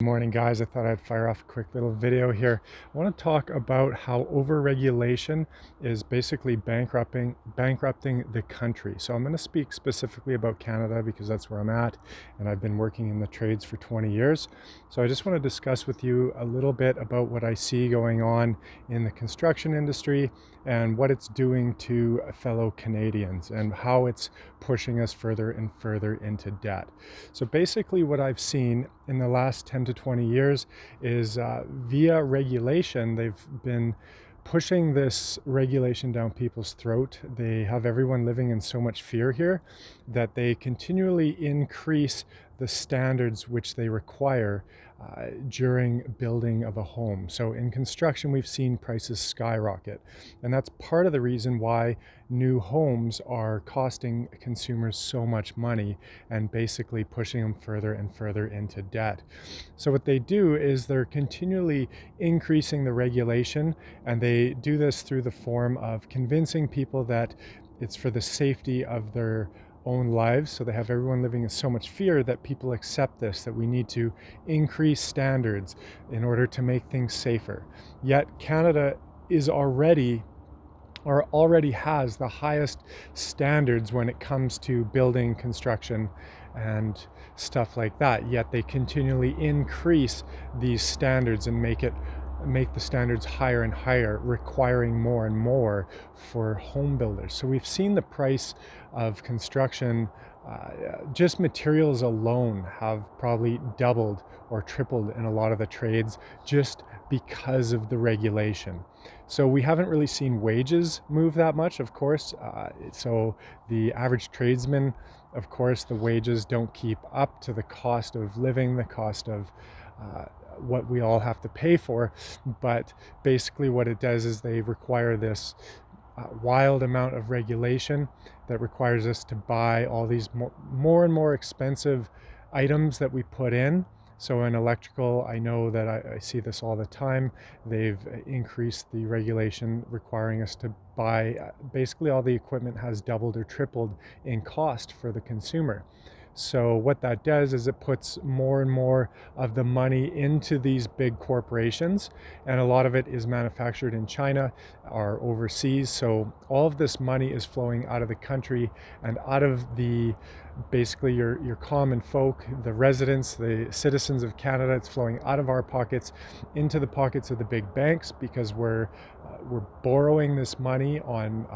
Good morning, guys. I thought I'd fire off a quick little video here. I want to talk about how overregulation is basically bankrupting the country. So I'm going to speak specifically about Canada because that's where I'm at, and I've been working in the trades for 20 years. So I just want to discuss with you a little bit about what I see going on in the construction industry and what it's doing to fellow Canadians and how it's pushing us further and further into debt. So basically what I've seen in the last 10 to 20 years is via regulation, they've been pushing this regulation down people's throat. They have everyone living in so much fear here that they continually increase the standards which they require during building of a home. So in construction, we've seen prices skyrocket. And that's part of the reason why new homes are costing consumers so much money and basically pushing them further and further into debt. So what they do is they're continually increasing the regulation, and they do this through the form of convincing people that it's for the safety of their own lives. So they have everyone living in so much fear that people accept this, that we need to increase standards in order to make things safer. Yet Canada is already or already has the highest standards when it comes to building construction and stuff like that, yet they continually increase these standards and make the standards higher and higher, requiring more and more for home builders. So we've seen the price of construction, just materials alone, have probably doubled or tripled in a lot of the trades just because of the regulation. So we haven't really seen wages move that much, of course. So the average tradesman, of course, the wages don't keep up to the cost of living, the cost of what we all have to pay for. But basically what it does is they require this wild amount of regulation that requires us to buy all these more and more expensive items that we put in. So in electrical, I know that I see this all the time. They've increased the regulation requiring us to buy, basically all the equipment has doubled or tripled in cost for the consumer. So what that does is it puts more and more of the money into these big corporations, and a lot of it is manufactured in China or overseas. So all of this money is flowing out of the country and out of the basically your common folk, the residents, the citizens of Canada. It's flowing out of our pockets into the pockets of the big banks because we're borrowing this money on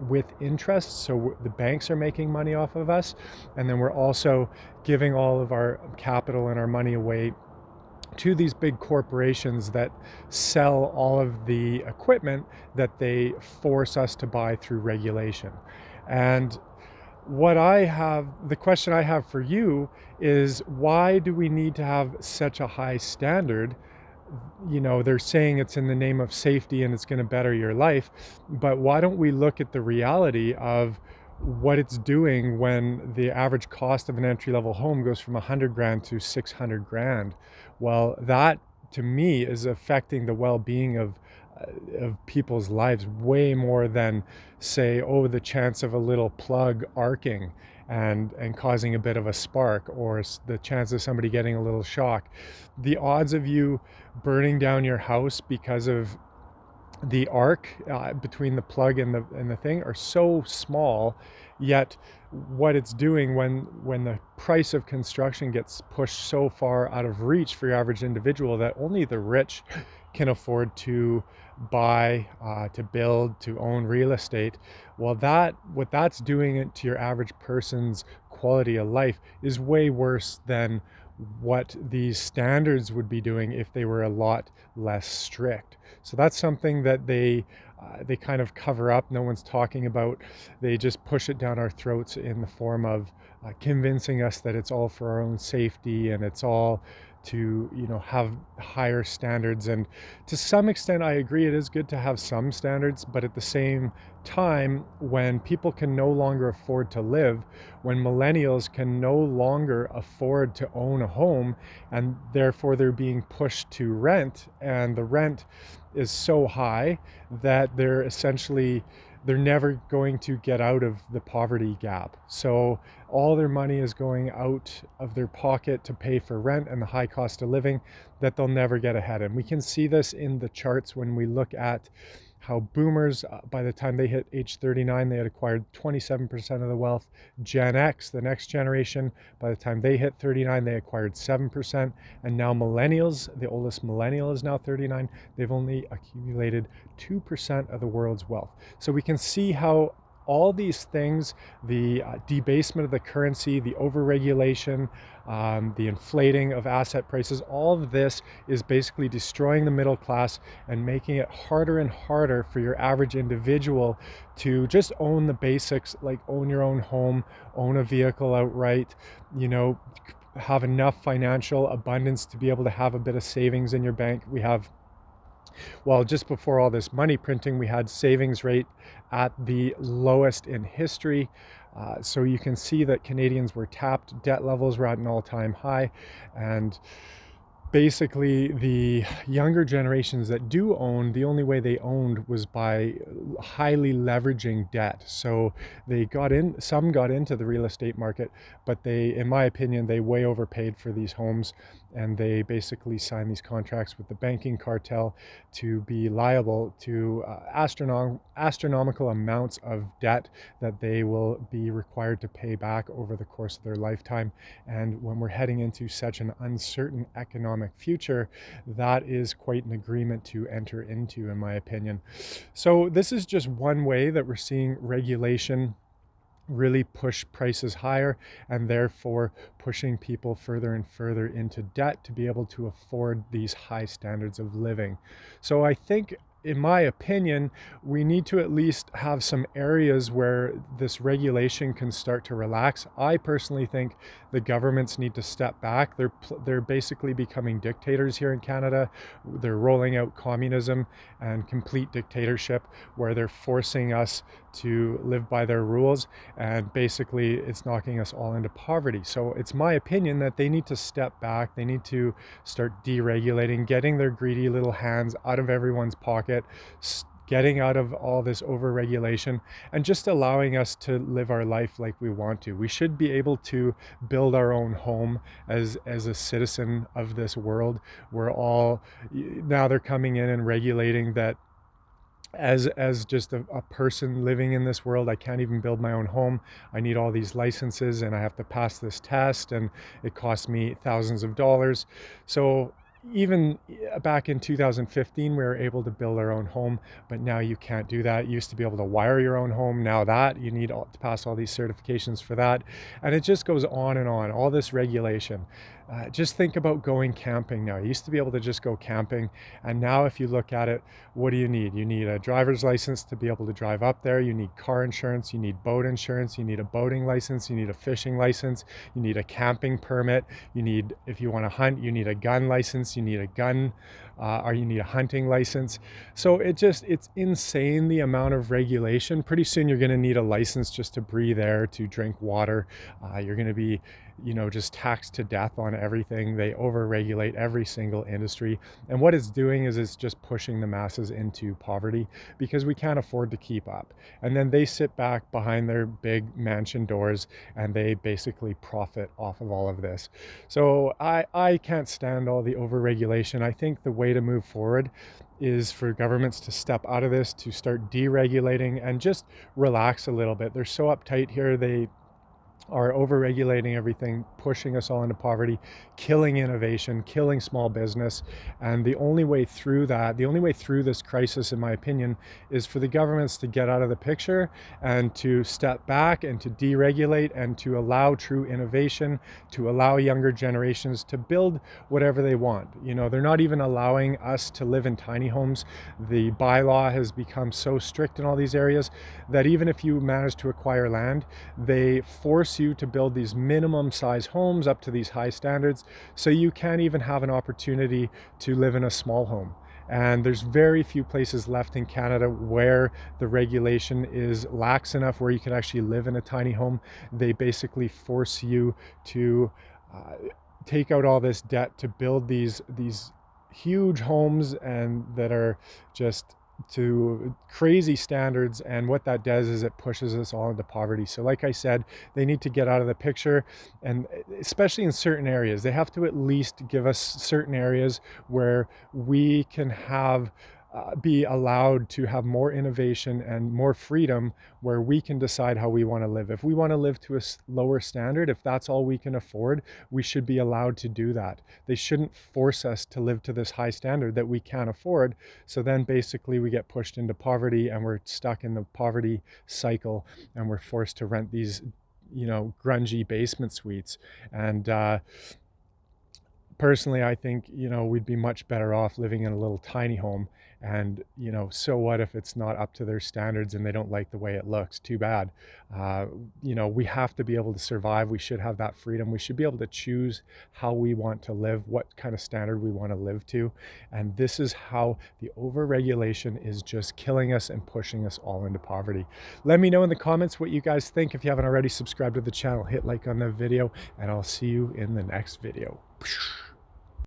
with interest. So the banks are making money off of us, and then we're also giving all of our capital and our money away to these big corporations that sell all of the equipment that they force us to buy through regulation. And the question I have for you is, why do we need to have such a high standard? You know, they're saying it's in the name of safety and it's going to better your life, but why don't we look at the reality of what it's doing when the average cost of an entry-level home goes from 100 grand to 600 grand? Well, that to me is affecting the well-being of people's lives way more than, say, the chance of a little plug arcing and causing a bit of a spark, or the chance of somebody getting a little shock. The odds of you burning down your house because of the arc between the plug and the thing are so small. Yet what it's doing when the price of construction gets pushed so far out of reach for your average individual that only the rich can afford to buy, to build, to own real estate, well, what that's doing to your average person's quality of life is way worse than what these standards would be doing if they were a lot less strict. So that's something that they kind of cover up. No one's talking about. They just push it down our throats in the form of convincing us that it's all for our own safety and it's all to, have higher standards. And to some extent, I agree, it is good to have some standards, but at the same time, when people can no longer afford to live, when millennials can no longer afford to own a home, and therefore they're being pushed to rent, and the rent is so high that they're essentially they're never going to get out of the poverty gap. So all their money is going out of their pocket to pay for rent and the high cost of living that they'll never get ahead. And we can see this in the charts when we look at how boomers, by the time they hit age 39, they had acquired 27% of the wealth. Gen X, the next generation, by the time they hit 39, they acquired 7%. And now millennials, the oldest millennial is now 39, they've only accumulated 2% of the world's wealth. So we can see how all these things, the debasement of the currency, the overregulation, the inflating of asset prices, all of this is basically destroying the middle class and making it harder and harder for your average individual to just own the basics, like own your own home, own a vehicle outright, you know, have enough financial abundance to be able to have a bit of savings in your bank. We have, well, just before all this money printing, we had savings rate at the lowest in history. So you can see that Canadians were tapped, debt levels were at an all-time high, and basically the younger generations that do own, the only way they owned was by highly leveraging debt. So they got in, some got into the real estate market, but they, in my opinion, they way overpaid for these homes, and they basically signed these contracts with the banking cartel to be liable to astronomical amounts of debt that they will be required to pay back over the course of their lifetime. And when we're heading into such an uncertain economic future, that is quite an agreement to enter into, in my opinion. So this is just one way that we're seeing regulation really push prices higher, and therefore pushing people further and further into debt to be able to afford these high standards of living. So I think, in my opinion, we need to at least have some areas where this regulation can start to relax. I personally think the governments need to step back. They're basically becoming dictators here in Canada. They're rolling out communism and complete dictatorship, where they're forcing us to live by their rules, and basically it's knocking us all into poverty. So it's my opinion that they need to step back. They need to start deregulating, getting their greedy little hands out of everyone's pocket, getting out of all this overregulation, and just allowing us to live our life like we want to. We should be able to build our own home as a citizen of this world. We're all, now they're coming in and regulating that as just a person living in this world, I can't even build my own home. I need all these licenses, and I have to pass this test, and it costs me thousands of dollars. So even back in 2015, we were able to build our own home, but now you can't do that. You used to be able to wire your own home. Now that you need to pass all these certifications for that. And it just goes on and on, all this regulation. Just think about going camping now. You used to be able to just go camping, and now if you look at it, what do you need? You need a driver's license to be able to drive up there. You need car insurance. You need boat insurance. You need a boating license. You need a fishing license. You need a camping permit. You need, if you want to hunt, you need a gun license. You need a gun, or you need a hunting license. So it's insane, the amount of regulation. Pretty soon you're going to need a license just to breathe air, to drink water. You're going to be, just taxed to death on everything. They overregulate every single industry. And what it's doing is it's just pushing the masses into poverty, because we can't afford to keep up. And then they sit back behind their big mansion doors and they basically profit off of all of this. So I can't stand all the overregulation. I think the way to move forward is for governments to step out of this, to start deregulating and just relax a little bit. They're so uptight here. They are overregulating everything, pushing us all into poverty, killing innovation, killing small business. And the only way through this crisis, in my opinion, is for the governments to get out of the picture and to step back and to deregulate and to allow true innovation, to allow younger generations to build whatever they want. They're not even allowing us to live in tiny homes. The bylaw has become so strict in all these areas that even if you manage to acquire land, they force you to build these minimum size homes up to these high standards, so you can't even have an opportunity to live in a small home. And there's very few places left in Canada where the regulation is lax enough where you can actually live in a tiny home. They basically force you to take out all this debt to build these huge homes, and that are just to crazy standards, and what that does is it pushes us all into poverty. So like I said, they need to get out of the picture, and especially in certain areas, they have to at least give us certain areas where we can have be allowed to have more innovation and more freedom, where we can decide how we want to live. If we want to live to a lower standard, if that's all we can afford, we should be allowed to do that. They shouldn't force us to live to this high standard that we can't afford. So then basically we get pushed into poverty, and we're stuck in the poverty cycle, and we're forced to rent these, grungy basement suites. And personally, I think, we'd be much better off living in a little tiny home. And, so what if it's not up to their standards and they don't like the way it looks? Too bad. Uh, we have to be able to survive. We should have that freedom. We should be able to choose how we want to live, what kind of standard we want to live to. And this is how the overregulation is just killing us and pushing us all into poverty. Let me know in the comments what you guys think. If you haven't already, subscribed to the channel, hit like on the video, and I'll see you in the next video.